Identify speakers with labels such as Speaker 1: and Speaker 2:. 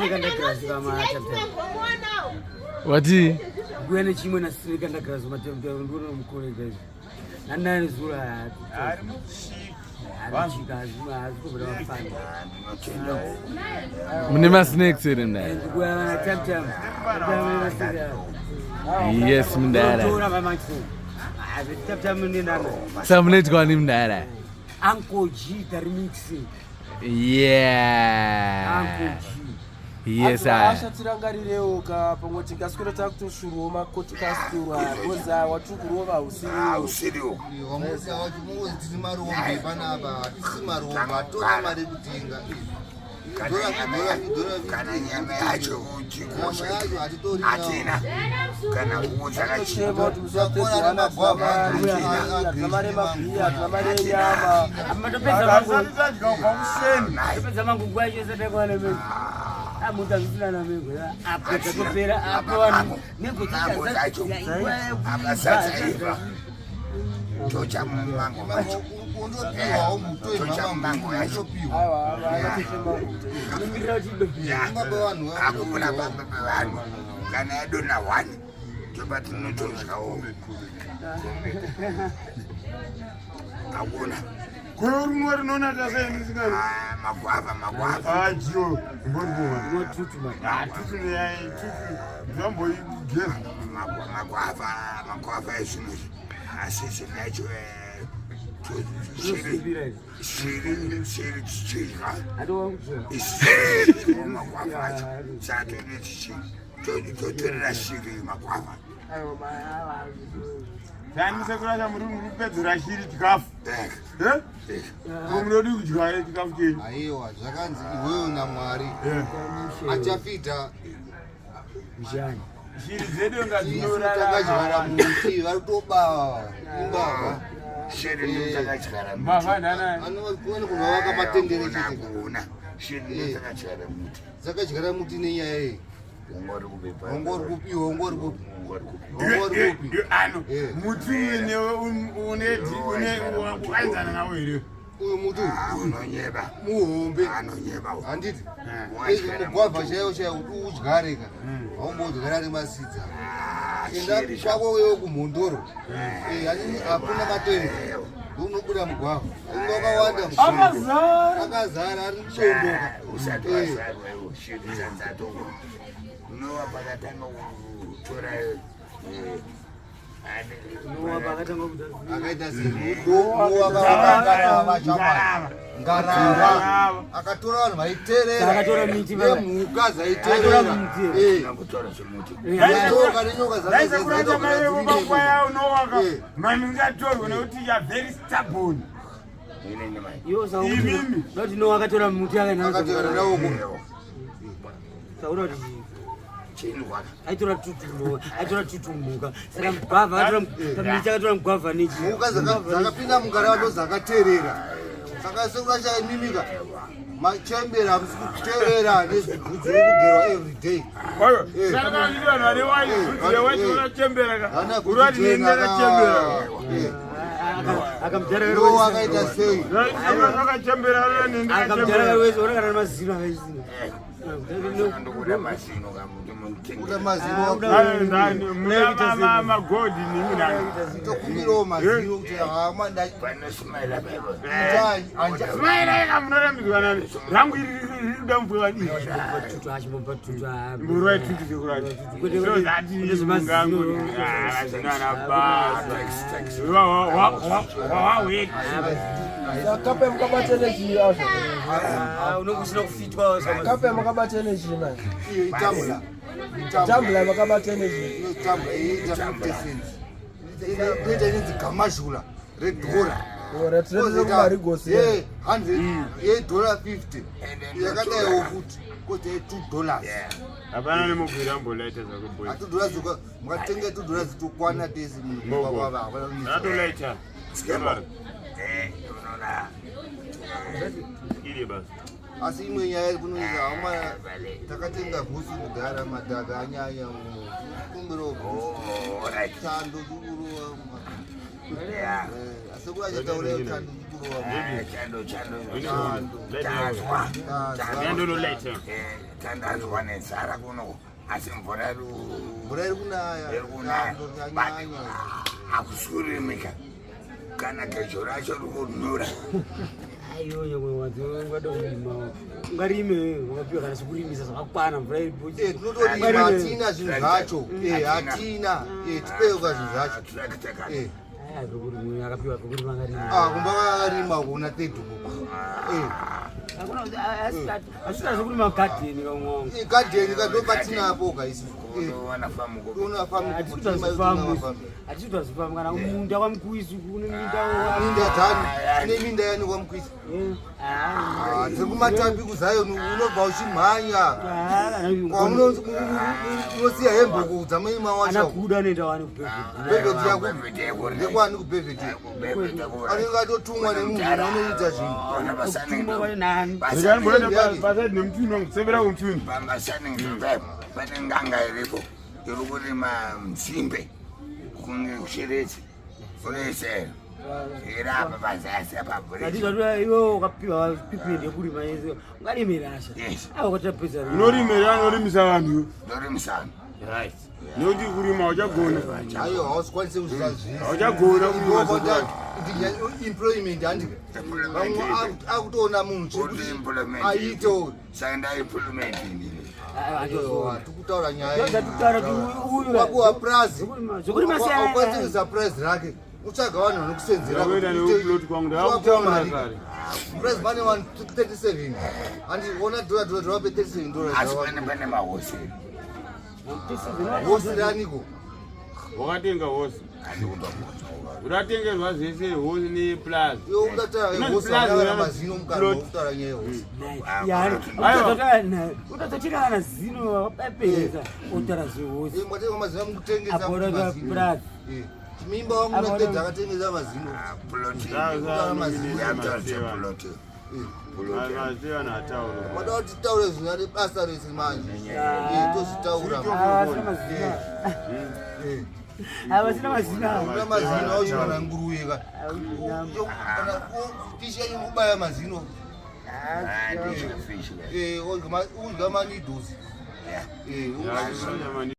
Speaker 1: sneaker and the grass.
Speaker 2: What is it?
Speaker 1: When a chimney and sneaker and the grass, what you do, and then it's good.
Speaker 2: Never snakes in there. Yes, Mbare. Some let's go on him there.
Speaker 1: Uncle G, the remixing.
Speaker 2: Yeah.
Speaker 1: Uncle G.
Speaker 2: Yes,
Speaker 3: tirangarireuka pamwe tikaswera takutoshuruma kotikasura koza watukurova
Speaker 4: usiriwo wamusa wachimungozi tiri marombe panapa tisi marombe atora mari kutenga kana nyama yacho chikosha hatina kana nguo dzakachema
Speaker 3: tusakona mabwabwa atamare mabhiya atamare nyama
Speaker 1: apedza mangu kwacho setekwane mengo amuta zvisina na mengo apedza kupera apo vanhu mengo dzacho
Speaker 4: abasadzaiva tocha mango macho undopiwawo mutoima mango yacho akupona baba bevanhu kana yadona 1 toba tinotozvawo akuna
Speaker 5: Kurumwa rinonata senzingani
Speaker 4: magwava
Speaker 5: ajo ngorbo tutu ne zambo igeza
Speaker 4: magwava esino asese nacho Shiri chichika magwava sato nechichi totorera shiri magwava
Speaker 5: Tanise kuracha muri Pedzera Shiri Chikafu. Munodi kudya chikafu chenyu.
Speaker 4: Aiwa zvakanzi iwewe naMwari achafita
Speaker 1: mjani.
Speaker 5: Shiri zedu ngadzinorara
Speaker 4: takachigara muti vari kutoba imbavha.
Speaker 5: Shiri ndakachigara muti. Mbavha ndana.
Speaker 4: Anokuona kunovaka matendere chete.
Speaker 5: Shiri ndakachigara muti.
Speaker 4: Dzakachigara muti nenyaya yei.
Speaker 5: Ungori kubepa.
Speaker 4: Ungori kupi, ungori kupi.
Speaker 5: Ano muti une wakanzana nawo here.
Speaker 4: Uyu muti
Speaker 5: unonyeba.
Speaker 4: Muhombe.
Speaker 5: Anonyeba.
Speaker 4: Handiti. Mugwavha chaiwo chaiwo kuti udyare ka. Haumbodyara nemasidza. Enda kwako wewe kumhondoro. Hakuna matoere. Unobuda mugwavha. Inga wakawanda akazara ari kushondoka.
Speaker 5: Usati wazarwa iwo shiri dzanzatongo. Unowa pakatanga kutora
Speaker 4: akaita ngarava akatora vanhu vaiterera nemhuka dzaiterera nenyoka
Speaker 5: unowaka maningatorwa nekuti ya very stubborn
Speaker 1: imimi noti no akatora muti
Speaker 4: akatora nawo
Speaker 1: aitora tutumuka saka mugwavha akatora mugwavha nechi
Speaker 4: mhuka dzakapinda mungarava ndo dzakaterera saka sekuracha imimika machembera hamusi kuterera nezvibvudzi rekugerwa everyday akaita sei
Speaker 1: akamudhara wese onakana nemazino avaisina
Speaker 4: kuda mazino
Speaker 5: magodi
Speaker 4: tokumirawo mazino kuti
Speaker 5: munorambidzwa nani rangu iri kuda mubwevadii murwa itutu sekurati
Speaker 3: Kape mkabatele chi Usher.
Speaker 1: Unokusina kufitwa
Speaker 3: Kape mkabatele chi man.
Speaker 4: Tambula.
Speaker 3: Tambula mkabatele chi.
Speaker 4: Tambula ita 50 cents. Ita ita kamashula redora.
Speaker 3: Ora trade kumari gosi.
Speaker 4: $100 $8.50. Yakadaiwo futi kuti $2.
Speaker 5: Hapana nemugwira mbolaita zakubhoya.
Speaker 4: $2 mukatenge $2 tukwana tesi munhu kwava.
Speaker 5: Natolaita. Skema.
Speaker 4: Asi imwe nyaya iri kunoita hama takatenga bhusi kugara madhaka anyanya kumbiro tando chikuru asi kuri achitaura tando chikuru
Speaker 5: Tandazwa nenzara kuno asi mvura
Speaker 4: iri kunaya
Speaker 5: akusurimika kana kecho racho rikunura
Speaker 1: aiyoyo wadzingada kurima ungarime wakapiwa kana sekurimisa zvakakwana mvura iripoche
Speaker 4: tinotorima hatina zvinhu zvacho hatina tipeuka zvinhu zvacho
Speaker 1: akapiwa pekurima ngarima
Speaker 4: kumba kakarima kuna 30
Speaker 1: asvika sekurima gadheni kamwangu
Speaker 4: gadheni kadopatinapo kaisi
Speaker 1: hatitwa zifamu kana munda kwamukwisi kune
Speaker 4: minda yani kwamukwisi sekumatapi kuzayoni unobva uchimhanya unosiya hembe kudzamaima wacho
Speaker 1: Kuda nenda wani
Speaker 4: kupevheti yako ndekwani kupevheti anenge atotumwa nemunhu unoita zvinhu
Speaker 5: pane nganga iripo iri kurima msimbe kunge kusheredzi unoisera irapa pazasi
Speaker 1: iwe ukapiwa pipindi yekurima yese ungarimirasha ukatapedza
Speaker 5: unorimira anorimisa vanhu ndorimisa right noti kurima uchagona
Speaker 4: ayo hausikwanise kuzvira zvisi
Speaker 5: uchagona
Speaker 4: employment handi vamwe akutoona munhu chekuti aito
Speaker 5: saenda employment
Speaker 4: tikutaura nyaya wakuwa prazi aukwanise prazi rake utsvaga vanhu vanokusenzera prazi pane vanhu 37 handiona dola vape 37
Speaker 5: dola
Speaker 4: hosi raniko
Speaker 5: wakatenga hosi uratengerwa zvese hosi neplazi
Speaker 4: iwe ungatara mazino mukaro wokutaura nyaya yehosi
Speaker 1: utatochirana zino wapepedza utara zvehosi
Speaker 4: mwatenga mazino amukutengesa chimimba wangu napedza akatengesa mazino mada kuti taure zvinhu ane basa rese manje tozvitaura
Speaker 1: avasina mazina
Speaker 4: una mazino auchivana nguruyeka tisha yekubaya mazino udya manidosi